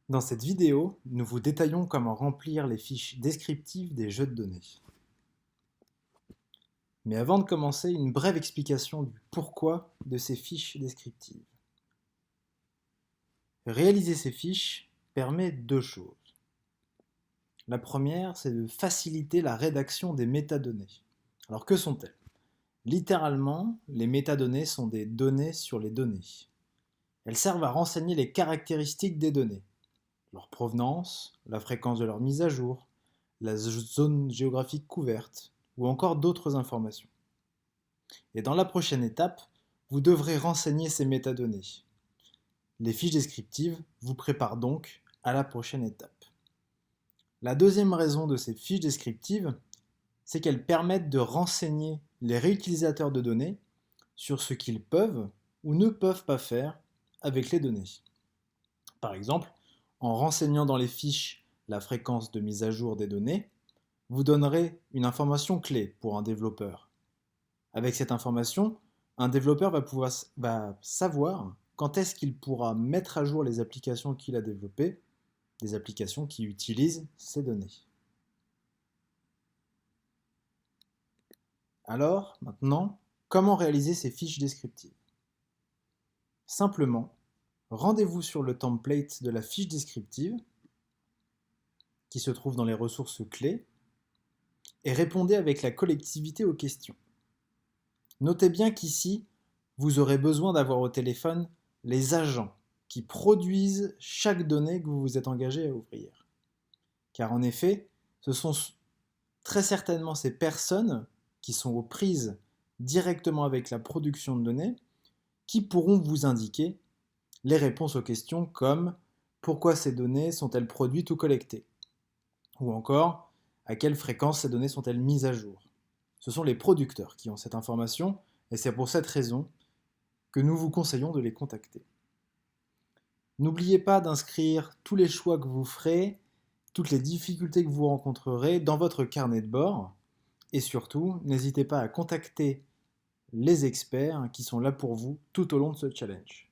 Dans cette vidéo, nous vous détaillons comment remplir les fiches descriptives des jeux de données. Mais avant de commencer, une brève explication du pourquoi de ces fiches descriptives. Réaliser ces fiches permet deux choses. La première, c'est de faciliter la rédaction des métadonnées. Alors que sont-elles? Littéralement, les métadonnées sont des données sur les données. Elles servent à renseigner les caractéristiques des données, leur provenance, la fréquence de leur mise à jour, la zone géographique couverte, ou encore d'autres informations. Et dans la prochaine étape, vous devrez renseigner ces métadonnées. Les fiches descriptives vous préparent donc à la prochaine étape. La deuxième raison de ces fiches descriptives, c'est qu'elles permettent de renseigner les réutilisateurs de données sur ce qu'ils peuvent ou ne peuvent pas faire avec les données. Par exemple, en renseignant dans les fiches la fréquence de mise à jour des données, vous donnerez une information clé pour un développeur. Avec cette information, un développeur va savoir quand est-ce qu'il pourra mettre à jour les applications qu'il a développées, des applications qui utilisent ces données. Alors, maintenant, comment réaliser ces fiches descriptives? Simplement, rendez-vous sur le template de la fiche descriptive qui se trouve dans les ressources clés et répondez avec la collectivité aux questions. Notez bien qu'ici, vous aurez besoin d'avoir au téléphone les agents qui produisent chaque donnée que vous vous êtes engagé à ouvrir. Car en effet, ce sont très certainement ces personnes qui sont aux prises directement avec la production de données qui pourront vous indiquer les réponses aux questions comme pourquoi ces données sont-elles produites ou collectées, ou encore à quelle fréquence ces données sont-elles mises à jour. Ce sont les producteurs qui ont cette information et c'est pour cette raison que nous vous conseillons de les contacter. N'oubliez pas d'inscrire tous les choix que vous ferez, toutes les difficultés que vous rencontrerez dans votre carnet de bord et surtout, n'hésitez pas à contacter les experts qui sont là pour vous tout au long de ce challenge.